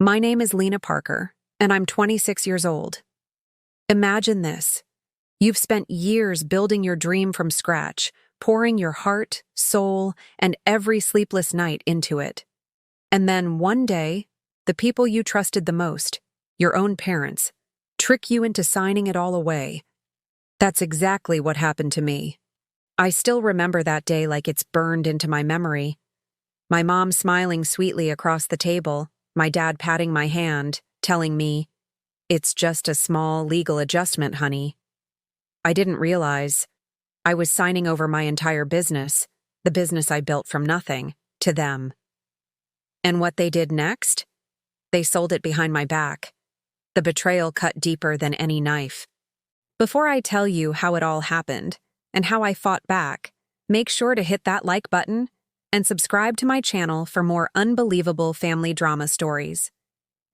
My name is Lena Parker, and I'm 26 years old. Imagine this. You've spent years building your dream from scratch, pouring your heart, soul, and every sleepless night into it. And then one day, the people you trusted the most, your own parents, trick you into signing it all away. That's exactly what happened to me. I still remember that day like it's burned into my memory. My mom smiling sweetly across the table, my dad patting my hand, telling me, "It's just a small legal adjustment, honey." I didn't realize I was signing over my entire business, the business I built from nothing, to them. And what they did next? They sold it behind my back. The betrayal cut deeper than any knife. Before I tell you how it all happened and how I fought back, make sure to hit that like button and subscribe to my channel for more unbelievable family drama stories.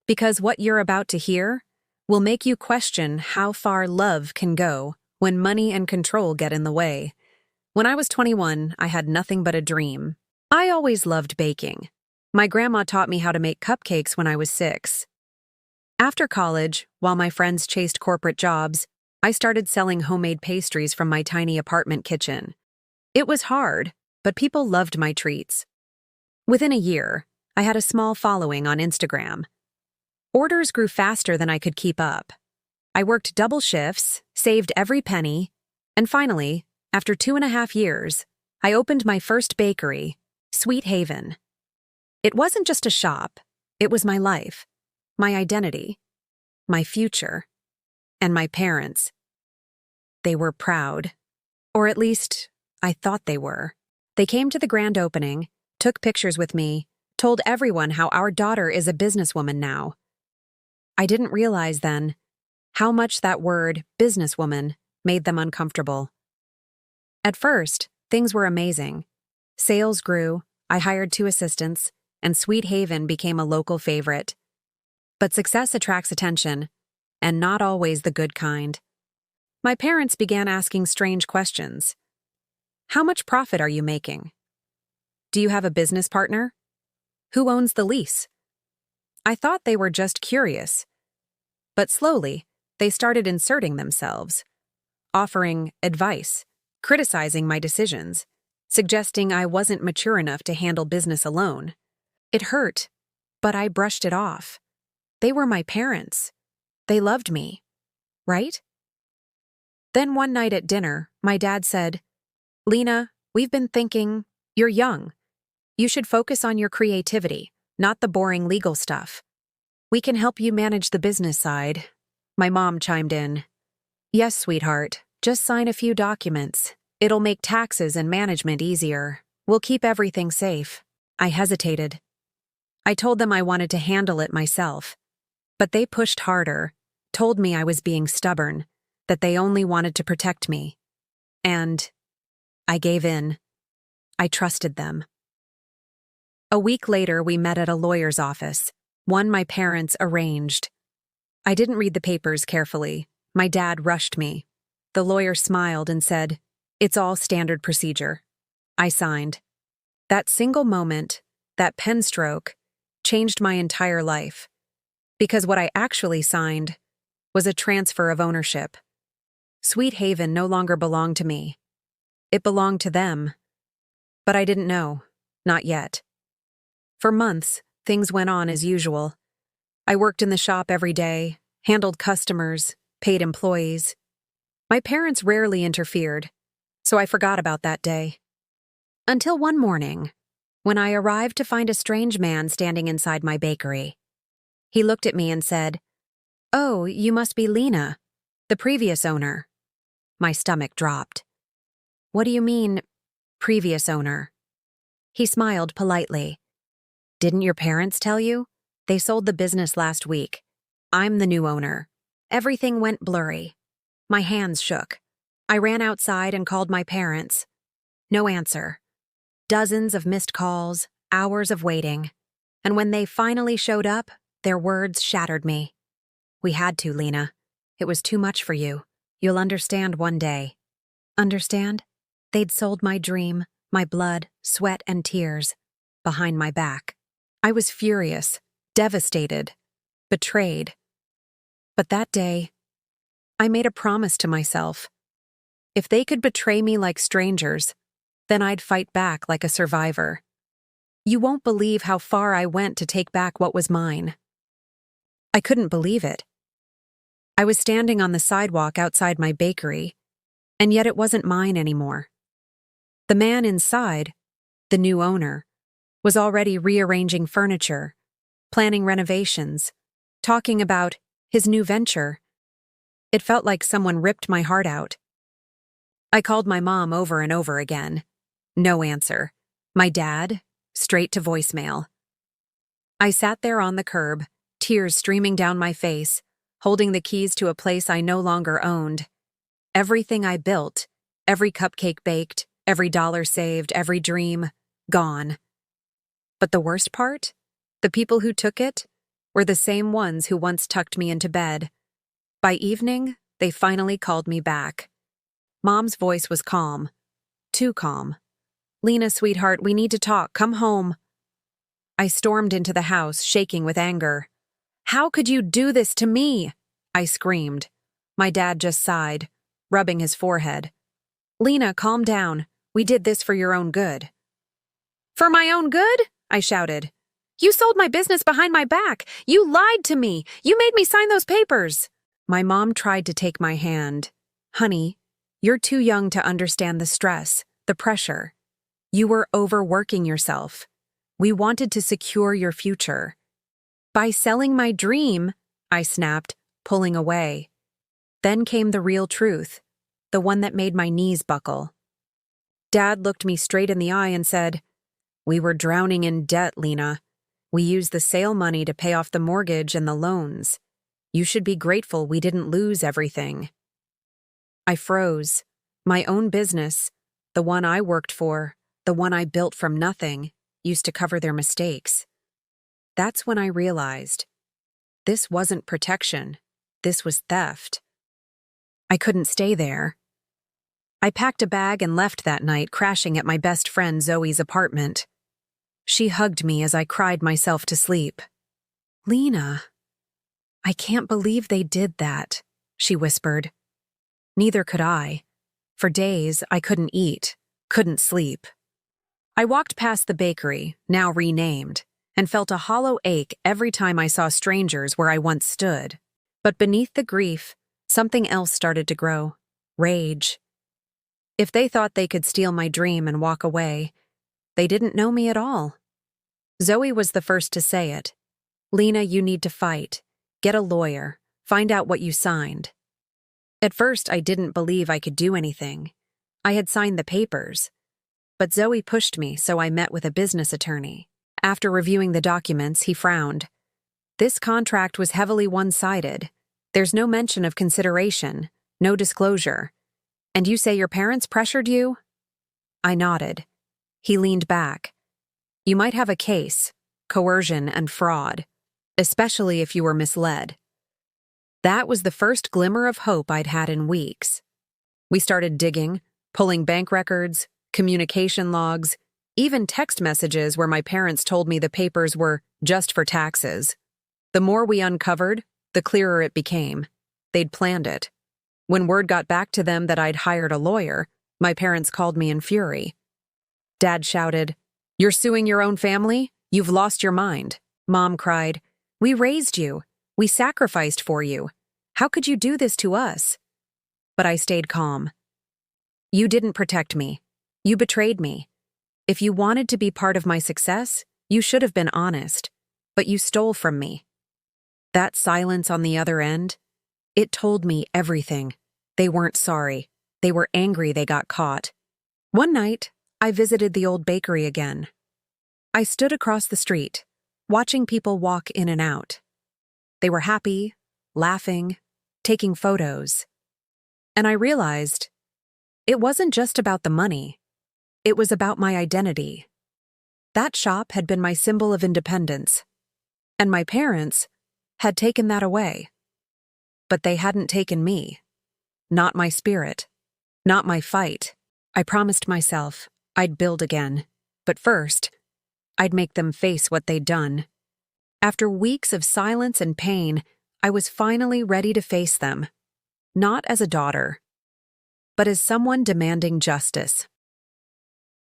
Because what you're about to hear will make you question how far love can go when money and control get in the way. When I was 21, I had nothing but a dream. I always loved baking. My grandma taught me how to make cupcakes when I was 6. After college, while my friends chased corporate jobs, I started selling homemade pastries from my tiny apartment kitchen. It was hard, but people loved my treats. Within a year, I had a small following on Instagram. Orders grew faster than I could keep up. I worked double shifts, saved every penny, and finally, after 2.5 years, I opened my first bakery, Sweet Haven. It wasn't just a shop, it was my life, my identity, my future, and my parents. They were proud, or at least, I thought they were. They came to the grand opening, took pictures with me, told everyone how our daughter is a businesswoman now. I didn't realize then how much that word, businesswoman, made them uncomfortable. At first, things were amazing. Sales grew, I hired 2 assistants, and Sweet Haven became a local favorite. But success attracts attention, and not always the good kind. My parents began asking strange questions. How much profit are you making? Do you have a business partner? Who owns the lease? I thought they were just curious. But slowly, they started inserting themselves, offering advice, criticizing my decisions, suggesting I wasn't mature enough to handle business alone. It hurt, but I brushed it off. They were my parents. They loved me, right? Then one night at dinner, my dad said, "Lena, we've been thinking, you're young. You should focus on your creativity, not the boring legal stuff. We can help you manage the business side." My mom chimed in, "Yes, sweetheart, just sign a few documents. It'll make taxes and management easier. We'll keep everything safe." I hesitated. I told them I wanted to handle it myself. But they pushed harder, told me I was being stubborn, that they only wanted to protect me. And I gave in. I trusted them. A week later, we met at a lawyer's office, one my parents arranged. I didn't read the papers carefully. My dad rushed me. The lawyer smiled and said, "It's all standard procedure." I signed. That single moment, that pen stroke, changed my entire life. Because what I actually signed was a transfer of ownership. Sweet Haven no longer belonged to me. It belonged to them. But I didn't know. Not yet. For months, things went on as usual. I worked in the shop every day, handled customers, paid employees. My parents rarely interfered, so I forgot about that day. Until one morning, when I arrived to find a strange man standing inside my bakery. He looked at me and said, "Oh, you must be Lena, the previous owner." My stomach dropped. "What do you mean, previous owner?" He smiled politely. "Didn't your parents tell you? They sold the business last week. I'm the new owner." Everything went blurry. My hands shook. I ran outside and called my parents. No answer. Dozens of missed calls, hours of waiting. And when they finally showed up, their words shattered me. "We had to, Lena. It was too much for you. You'll understand one day." Understand? They'd sold my dream, my blood, sweat, and tears, behind my back. I was furious, devastated, betrayed. But that day, I made a promise to myself. If they could betray me like strangers, then I'd fight back like a survivor. You won't believe how far I went to take back what was mine. I couldn't believe it. I was standing on the sidewalk outside my bakery, and yet it wasn't mine anymore. The man inside, the new owner, was already rearranging furniture, planning renovations, talking about his new venture. It felt like someone ripped my heart out. I called my mom over and over again. No answer. My dad, straight to voicemail. I sat there on the curb, tears streaming down my face, holding the keys to a place I no longer owned. Everything I built, every cupcake baked, every dollar saved, every dream, gone. But the worst part? The people who took it were the same ones who once tucked me into bed. By evening, they finally called me back. Mom's voice was calm. Too calm. "Lena, sweetheart, we need to talk. Come home." I stormed into the house, shaking with anger. "How could you do this to me?" I screamed. My dad just sighed, rubbing his forehead. "Lena, calm down. We did this for your own good." "For my own good?" I shouted. "You sold my business behind my back. You lied to me. You made me sign those papers." My mom tried to take my hand. "Honey, you're too young to understand the stress, the pressure. You were overworking yourself. We wanted to secure your future." "By selling my dream," I snapped, pulling away. Then came the real truth, the one that made my knees buckle. Dad looked me straight in the eye and said, "We were drowning in debt, Lena. We used the sale money to pay off the mortgage and the loans. You should be grateful we didn't lose everything." I froze. My own business, the one I worked for, the one I built from nothing, used to cover their mistakes. That's when I realized this wasn't protection. This was theft. I couldn't stay there. I packed a bag and left that night, crashing at my best friend Zoe's apartment. She hugged me as I cried myself to sleep. "Lena, I can't believe they did that," she whispered. Neither could I. For days, I couldn't eat, couldn't sleep. I walked past the bakery, now renamed, and felt a hollow ache every time I saw strangers where I once stood. But beneath the grief, something else started to grow. Rage. If they thought they could steal my dream and walk away, they didn't know me at all. Zoe was the first to say it. "Lena, you need to fight. Get a lawyer. Find out what you signed." At first, I didn't believe I could do anything. I had signed the papers. But Zoe pushed me, so I met with a business attorney. After reviewing the documents, he frowned. "This contract was heavily one-sided. There's no mention of consideration, no disclosure. And you say your parents pressured you?" I nodded. He leaned back. "You might have a case, coercion and fraud, especially if you were misled." That was the first glimmer of hope I'd had in weeks. We started digging, pulling bank records, communication logs, even text messages where my parents told me the papers were just for taxes. The more we uncovered, the clearer it became. They'd planned it. When word got back to them that I'd hired a lawyer, my parents called me in fury. Dad shouted, "You're suing your own family? You've lost your mind." Mom cried, "We raised you. We sacrificed for you. How could you do this to us?" But I stayed calm. "You didn't protect me. You betrayed me. If you wanted to be part of my success, you should have been honest. But you stole from me." That silence on the other end, it told me everything. They weren't sorry. They were angry they got caught. One night, I visited the old bakery again. I stood across the street, watching people walk in and out. They were happy, laughing, taking photos. And I realized it wasn't just about the money. It was about my identity. That shop had been my symbol of independence, and my parents had taken that away. But they hadn't taken me. Not my spirit. Not my fight. I promised myself I'd build again, but first, I'd make them face what they'd done. After weeks of silence and pain, I was finally ready to face them. Not as a daughter, but as someone demanding justice.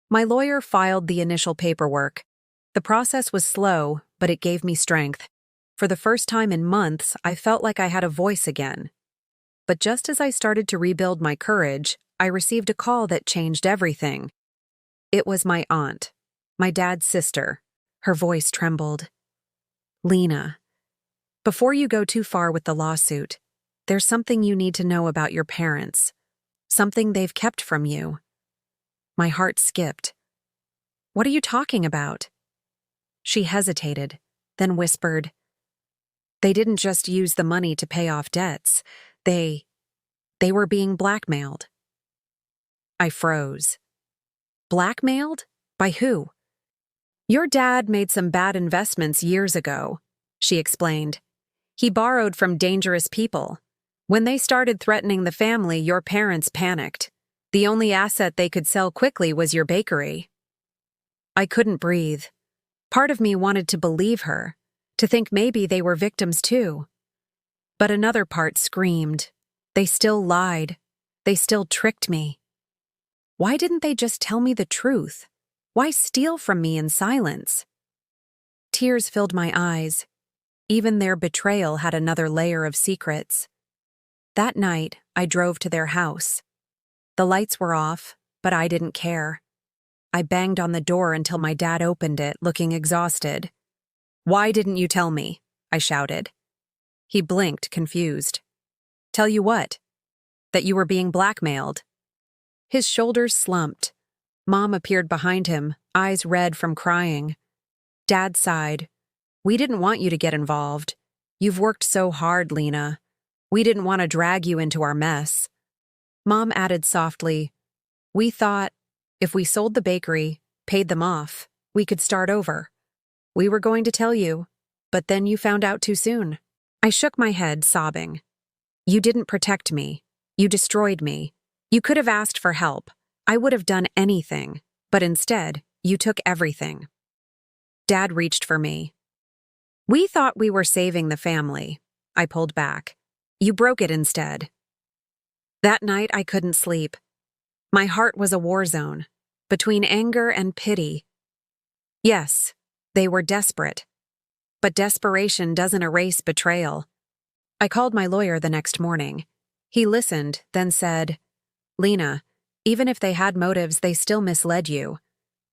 My lawyer filed the initial paperwork. The process was slow, but it gave me strength. For the first time in months, I felt like I had a voice again. But just as I started to rebuild my courage, I received a call that changed everything. It was my aunt, my dad's sister. Her voice trembled. "Lena, before you go too far with the lawsuit, there's something you need to know about your parents. Something they've kept from you." My heart skipped. "What are you talking about?" She hesitated, then whispered, "They didn't just use the money to pay off debts. They were being blackmailed." I froze. Blackmailed? By who? "Your dad made some bad investments years ago," she explained. "He borrowed from dangerous people. When they started threatening the family, your parents panicked. The only asset they could sell quickly was your bakery." I couldn't breathe. Part of me wanted to believe her, to think maybe they were victims too. But another part screamed. They still lied. They still tricked me. Why didn't they just tell me the truth? Why steal from me in silence? Tears filled my eyes. Even their betrayal had another layer of secrets. That night, I drove to their house. The lights were off, but I didn't care. I banged on the door until my dad opened it, looking exhausted. "Why didn't you tell me?" I shouted. He blinked, confused. "Tell you what? That you were being blackmailed." His shoulders slumped. Mom appeared behind him, eyes red from crying. Dad sighed. "We didn't want you to get involved. You've worked so hard, Lena. We didn't want to drag you into our mess." Mom added softly, "We thought, if we sold the bakery, paid them off, we could start over. We were going to tell you, but then you found out too soon." I shook my head, sobbing. "You didn't protect me. You destroyed me. You could have asked for help. I would have done anything, but instead, you took everything." Dad reached for me. "We thought we were saving the family." I pulled back. "You broke it instead." That night, I couldn't sleep. My heart was a war zone, between anger and pity. Yes, they were desperate. But desperation doesn't erase betrayal. I called my lawyer the next morning. He listened, then said, "Lena, even if they had motives, they still misled you.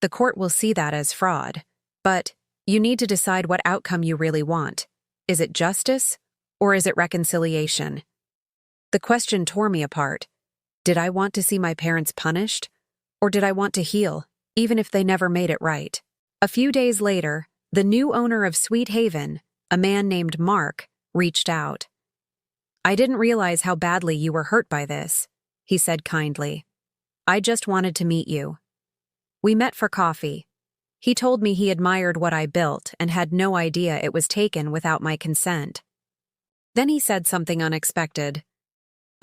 The court will see that as fraud. But you need to decide what outcome you really want. Is it justice, or is it reconciliation?" The question tore me apart. Did I want to see my parents punished? Or did I want to heal, even if they never made it right? A few days later, the new owner of Sweet Haven, a man named Mark, reached out. "I didn't realize how badly you were hurt by this," he said kindly. "I just wanted to meet you." We met for coffee. He told me he admired what I built and had no idea it was taken without my consent. Then he said something unexpected.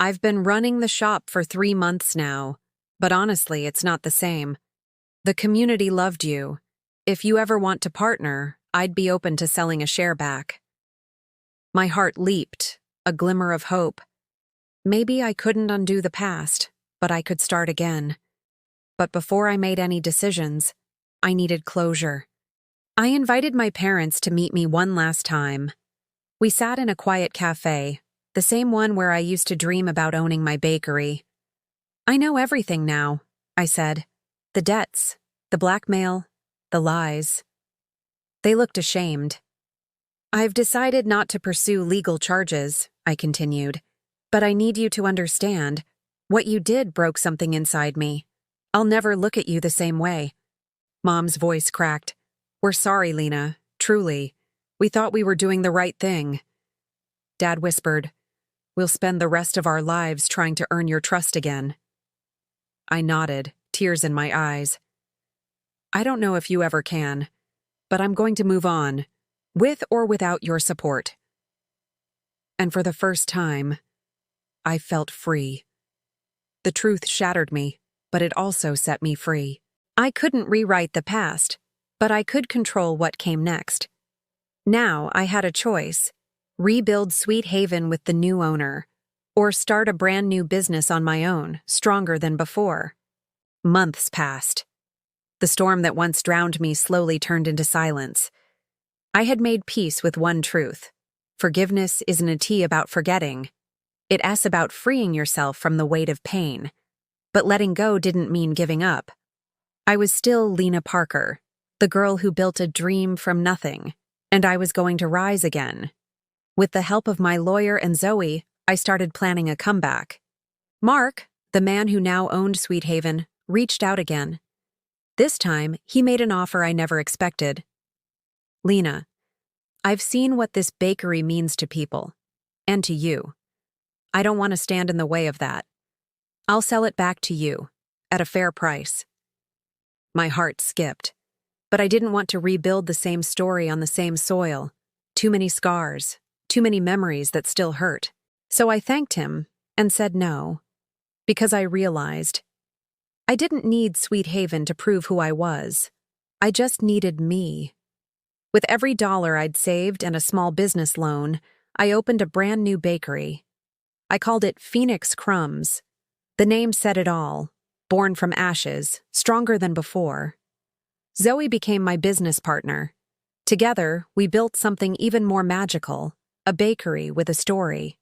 "I've been running the shop for 3 months now, but honestly, it's not the same. The community loved you. If you ever want to partner, I'd be open to selling a share back." My heart leaped, a glimmer of hope. Maybe I couldn't undo the past, but I could start again. But before I made any decisions, I needed closure. I invited my parents to meet me one last time. We sat in a quiet cafe, the same one where I used to dream about owning my bakery. "I know everything now," I said. "The debts, the blackmail, the lies." They looked ashamed. "I've decided not to pursue legal charges," I continued. "But I need you to understand. What you did broke something inside me. I'll never look at you the same way." Mom's voice cracked. "We're sorry, Lena. Truly. We thought we were doing the right thing." Dad whispered, "We'll spend the rest of our lives trying to earn your trust again." I nodded, tears in my eyes. "I don't know if you ever can, but I'm going to move on, with or without your support." And for the first time, I felt free. The truth shattered me, but it also set me free. I couldn't rewrite the past, but I could control what came next. Now I had a choice: rebuild Sweet Haven with the new owner, or start a brand new business on my own, stronger than before. Months passed. The storm that once drowned me slowly turned into silence. I had made peace with one truth: forgiveness isn't a tea about forgetting. It's about freeing yourself from the weight of pain. But letting go didn't mean giving up. I was still Lena Parker, the girl who built a dream from nothing, and I was going to rise again. With the help of my lawyer and Zoe, I started planning a comeback. Mark, the man who now owned Sweet Haven, reached out again. This time, he made an offer I never expected. Lena, I've seen what this bakery means to people, and to you. I don't want to stand in the way of that. I'll sell it back to you, at a fair price. My heart skipped, but I didn't want to rebuild the same story on the same soil. Too many scars, too many memories that still hurt. So I thanked him and said no, because I realized I didn't need Sweet Haven to prove who I was. I just needed me. With every dollar I'd saved and a small business loan, I opened a brand new bakery. I called it Phoenix Crumbs. The name said it all: born from ashes, stronger than before. Zoe became my business partner. Together, we built something even more magical: a bakery with a story.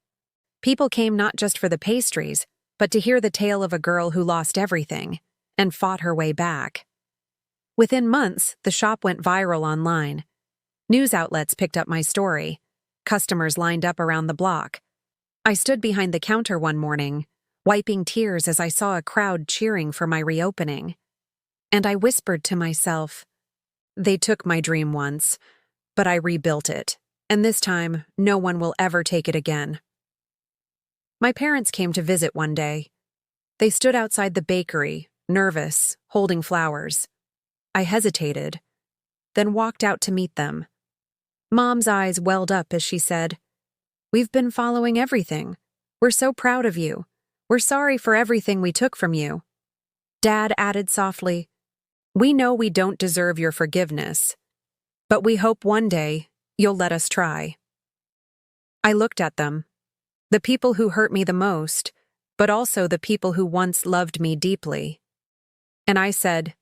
People came not just for the pastries, but to hear the tale of a girl who lost everything and fought her way back. Within months, the shop went viral online. News outlets picked up my story. Customers lined up around the block. I stood behind the counter one morning, wiping tears as I saw a crowd cheering for my reopening. And I whispered to myself, they took my dream once, but I rebuilt it, and this time, no one will ever take it again. My parents came to visit one day. They stood outside the bakery, nervous, holding flowers. I hesitated, then walked out to meet them. Mom's eyes welled up as she said, "We've been following everything. We're so proud of you. We're sorry for everything we took from you." Dad added softly, "We know we don't deserve your forgiveness, but we hope one day you'll let us try." I looked at them, the people who hurt me the most, but also the people who once loved me deeply. And I said,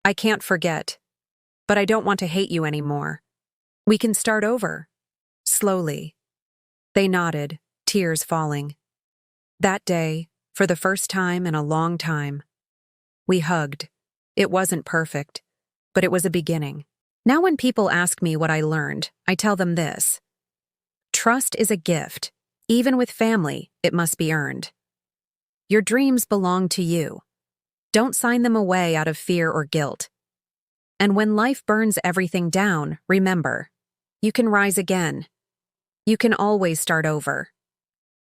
"I can't forget, but I don't want to hate you anymore. We can start over, slowly." They nodded, tears falling. That day, for the first time in a long time, we hugged. It wasn't perfect, but it was a beginning. Now when people ask me what I learned, I tell them this: trust is a gift. Even with family, it must be earned. Your dreams belong to you. Don't sign them away out of fear or guilt. And when life burns everything down, remember, you can rise again. You can always start over.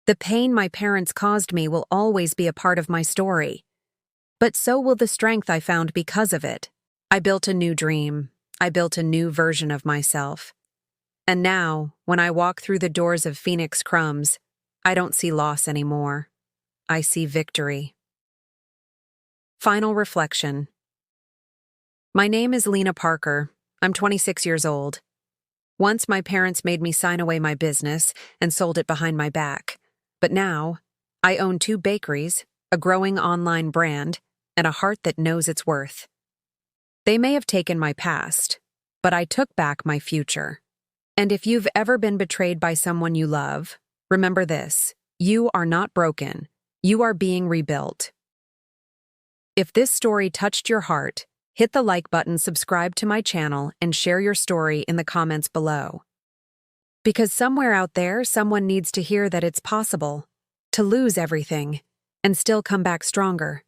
The pain my parents caused me will always be a part of my story. But so will the strength I found because of it. I built a new dream. I built a new version of myself. And now, when I walk through the doors of Phoenix Crumbs, I don't see loss anymore. I see victory. Final reflection. My name is Lena Parker. I'm 26 years old. Once my parents made me sign away my business and sold it behind my back. But now, I own 2 bakeries, a growing online brand, and a heart that knows its worth. They may have taken my past, but I took back my future. And if you've ever been betrayed by someone you love, remember this: you are not broken. You are being rebuilt. If this story touched your heart, hit the like button, subscribe to my channel, and share your story in the comments below. Because somewhere out there, someone needs to hear that it's possible to lose everything and still come back stronger.